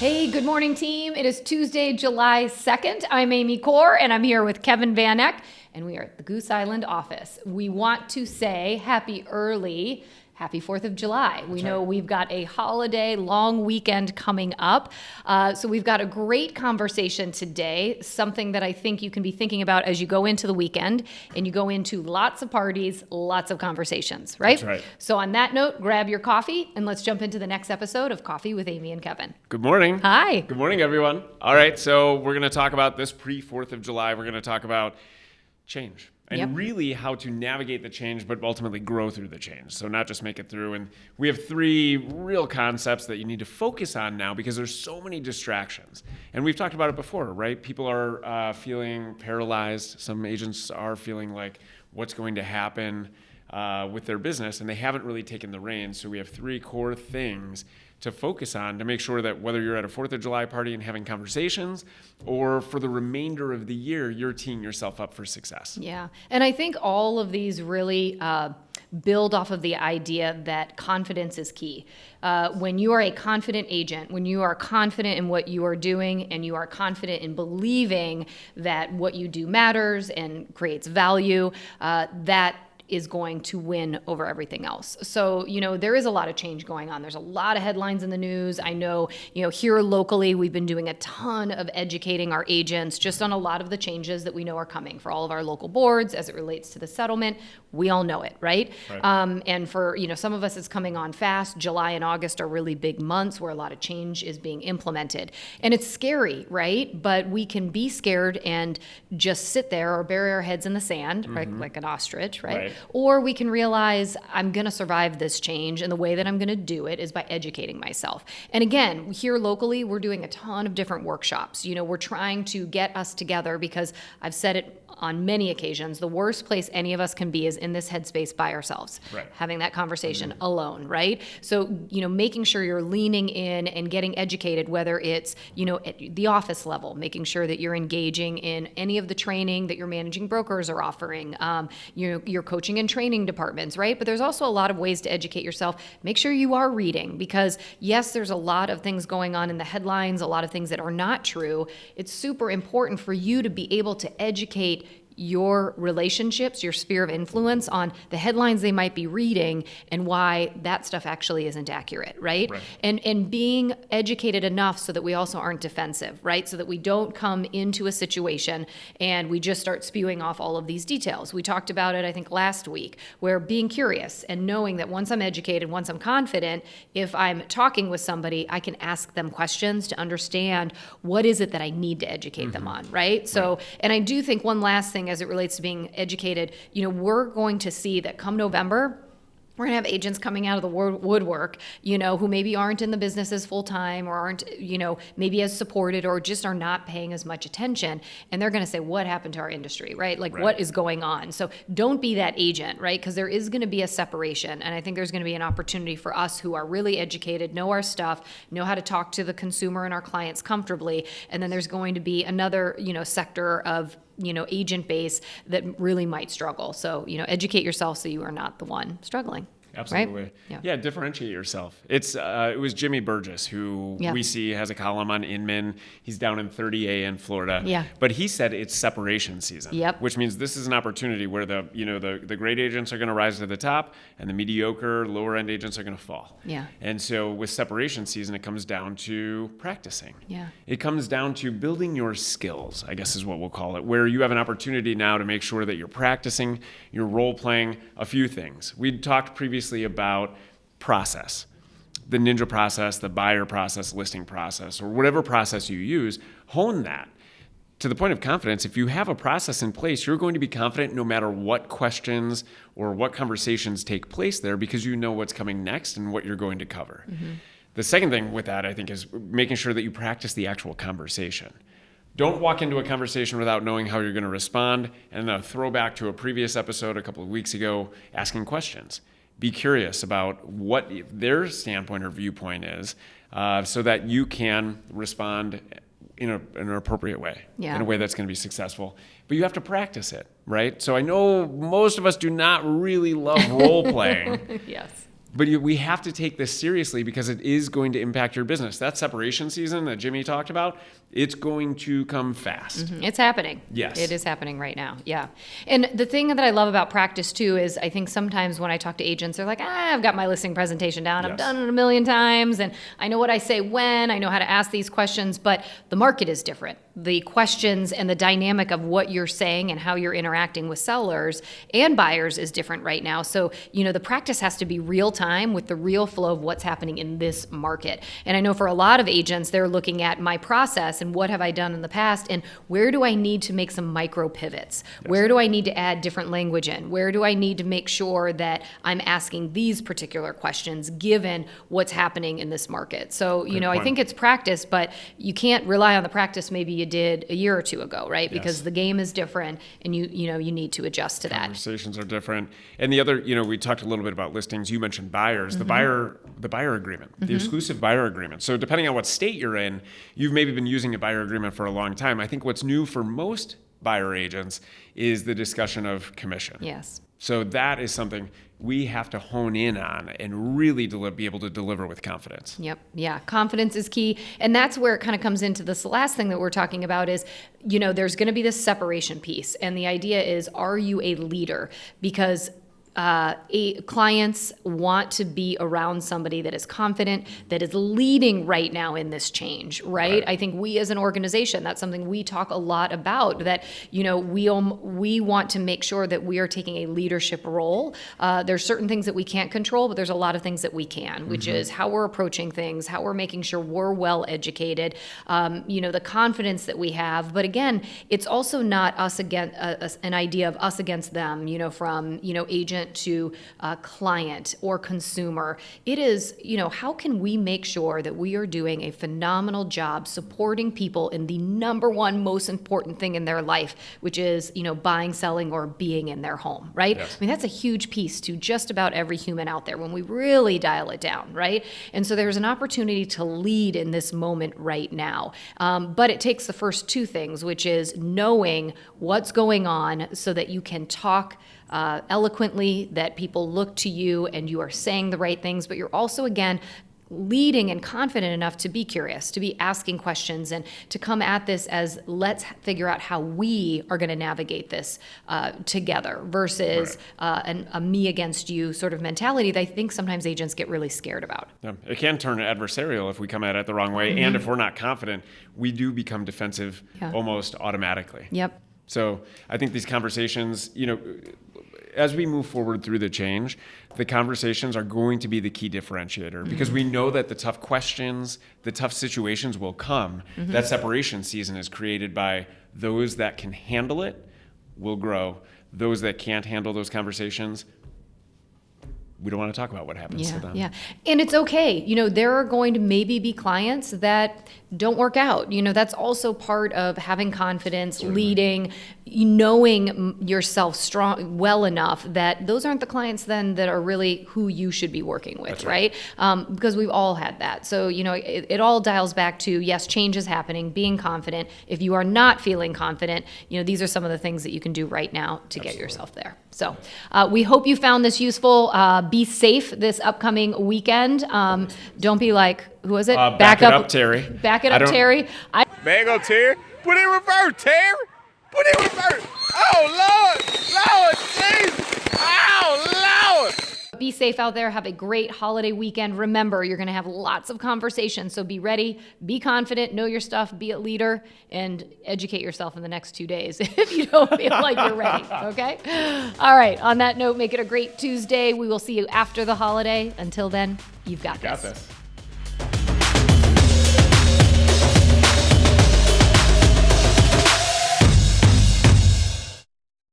Hey, good morning, team. It is Tuesday, July 2nd. I'm Amy Corr, and I'm here with Kevin Van Eck, and we are at the Goose Island office. We want to say happy 4th of July. We know we've got a holiday, long weekend coming up. So we've got a great conversation today, something that I think you can be thinking about as you go into the weekend and you go into lots of parties, lots of conversations, right? That's right. So on that note, grab your coffee and let's jump into the next episode of Coffee with Amy and Kevin. Good morning. Hi. Good morning, everyone. All right, so we're going to talk about this pre-4th of July. We're going to talk about change. And really how to navigate the change, but ultimately grow through the change. So not just make it through. And we have three real concepts that you need to focus on now because there's so many distractions. And we've talked about it before, right? People are feeling paralyzed. Some agents are feeling like what's going to happen with their business, and they haven't really taken the reins. So we have three core things to focus on to make sure that whether you're at a 4th of July party and having conversations or for the remainder of the year, you're teeing yourself up for success. Yeah. And I think all of these really build off of the idea that confidence is key. When you are a confident agent, when you are confident in what you are doing and you are confident in believing that what you do matters and creates value, that is going to win over everything else. So, there is a lot of change going on. There's a lot of headlines in the news. I know, here locally, we've been doing a ton of educating our agents just on a lot of the changes that we know are coming for all of our local boards as it relates to the settlement. We all know it, right? And for, some of us, it's coming on fast. July and August are really big months where a lot of change is being implemented. And it's scary, right? But we can be scared and just sit there or bury our heads in the sand, right? Like an ostrich, right? Or we can realize I'm going to survive this change, and the way that I'm going to do it is by educating myself. And again, here locally, we're doing a ton of different workshops. We're trying to get us together because I've said it on many occasions, the worst place any of us can be is in this headspace by ourselves, having that conversation alone, right? So, making sure you're leaning in and getting educated, whether it's, at the office level, making sure that you're engaging in any of the training that your managing brokers are offering, your coaching and training departments, right? But there's also a lot of ways to educate yourself. Make sure you are reading because, yes, there's a lot of things going on in the headlines, a lot of things that are not true. It's super important for you to be able to educate your relationships, your sphere of influence on the headlines they might be reading and why that stuff actually isn't accurate, right? And being educated enough so that we also aren't defensive, right? So that we don't come into a situation and we just start spewing off all of these details. We talked about it, I think, last week, where being curious and knowing that once I'm educated, once I'm confident, if I'm talking with somebody, I can ask them questions to understand what is it that I need to educate them on, right? So, and I do think one last thing as it relates to being educated, we're going to see that come November, we're going to have agents coming out of the woodwork, who maybe aren't in the businesses full time or aren't, maybe as supported or just are not paying as much attention. And they're going to say, what happened to our industry, right? What is going on? So don't be that agent, right? Because there is going to be a separation. And I think there's going to be an opportunity for us who are really educated, know our stuff, know how to talk to the consumer and our clients comfortably. And then there's going to be another, sector of agent base that really might struggle. So, educate yourself so you are not the one struggling. Absolutely. Right? Yeah, differentiate yourself. It was Jimmy Burgess, who we see has a column on Inman. He's down in 30A in Florida. Yeah. But he said it's separation season. Which means this is an opportunity where the great agents are going to rise to the top and the mediocre, lower end agents are going to fall. Yeah. And so with separation season, it comes down to practicing. Yeah. It comes down to building your skills, I guess is what we'll call it, where you have an opportunity now to make sure that you're practicing, you're role playing a few things. We talked previously about process, the ninja process, the buyer process, listing process, or whatever process you use. Hone that to the point of confidence. If you have a process in place, you're going to be confident no matter what questions or what conversations take place there because you know what's coming next and what you're going to cover. The second thing with that, I think, is making sure that you practice the actual conversation. Don't walk into a conversation without knowing how you're going to respond. And a throwback to a previous episode a couple of weeks ago, asking questions. Be curious about what their standpoint or viewpoint is so that you can respond in an appropriate way, in a way that's going to be successful. But you have to practice it, right? So I know most of us do not really love role playing. Yes. But we have to take this seriously because it is going to impact your business. That separation season that Jimmy talked about, it's going to come fast. It's happening. Yes. It is happening right now. Yeah. And the thing that I love about practice too is I think sometimes when I talk to agents, they're like, I've got my listing presentation down. I've Yes. done it a million times and I know what I say when, I know how to ask these questions, but the market is different. The questions and the dynamic of what you're saying and how you're interacting with sellers and buyers is different right now. So, the practice has to be real time with the real flow of what's happening in this market. And I know for a lot of agents, they're looking at my process and what have I done in the past and where do I need to make some micro pivots? Yes. Where do I need to add different language in? Where do I need to make sure that I'm asking these particular questions given what's happening in this market? So, I think it's practice, but you can't rely on the practice maybe you did a year or two ago, right? Yes. Because the game is different and you need to adjust to that. Conversations are different. And the other, we talked a little bit about listings. You mentioned buyers, the buyer agreement, the exclusive buyer agreement. So depending on what state you're in, you've maybe been using a buyer agreement for a long time. I think what's new for most buyer agents is the discussion of commission. Yes. So that is something we have to hone in on and really be able to deliver with confidence. Yep. Yeah. Confidence is key. And that's where it kind of comes into this last thing that we're talking about is, there's going to be this separation piece. And the idea is, are you a leader? Because clients want to be around somebody that is confident, that is leading right now in this change, right? I think we as an organization, that's something we talk a lot about, that, we want to make sure that we are taking a leadership role. There's certain things that we can't control, but there's a lot of things that we can, which is how we're approaching things, how we're making sure we're well educated, the confidence that we have. But again, it's also not us against an idea of us against them, from, agent to client or consumer. It is, how can we make sure that we are doing a phenomenal job supporting people in the number one most important thing in their life, which is, buying, selling, or being in their home, right? Yes. I mean, that's a huge piece to just about every human out there when we really dial it down, right? And so there's an opportunity to lead in this moment right now. But it takes the first two things, which is knowing what's going on so that you can talk eloquently, that people look to you and you are saying the right things, but you're also, again, leading and confident enough to be curious, to be asking questions, and to come at this as let's figure out how we are going to navigate this together versus a me against you sort of mentality that I think sometimes agents get really scared about. Yeah. It can turn adversarial if we come at it the wrong way. And if we're not confident, we do become defensive almost automatically. Yep. So I think these conversations, as we move forward through the change, the conversations are going to be the key differentiator because we know that the tough questions, the tough situations will come. That separation season is created by those that can handle it will grow. Those that can't handle those conversations, we don't want to talk about what happens to them. Yeah. And it's okay. There are going to maybe be clients that don't work out. That's also part of having confidence, leading, knowing yourself well enough that those aren't the clients then that are really who you should be working with, That's right? Because we've all had that. So, it all dials back to, yes, change is happening, being confident. If you are not feeling confident, these are some of the things that you can do right now to get yourself there. So we hope you found this useful. Be safe this upcoming weekend. Don't be like, who is it? Back it up, Terry. Back it up, Terry. Mango, Terry. Put it in reverse, Terry. Put it in reverse. Oh, Lord, Jesus. Oh, Lord. Be safe out there. Have a great holiday weekend. Remember, you're going to have lots of conversations. So be ready, be confident, know your stuff, be a leader, and educate yourself in the next 2 days if you don't feel like you're ready. Okay? All right. On that note, make it a great Tuesday. We will see you after the holiday. Until then, you've got this.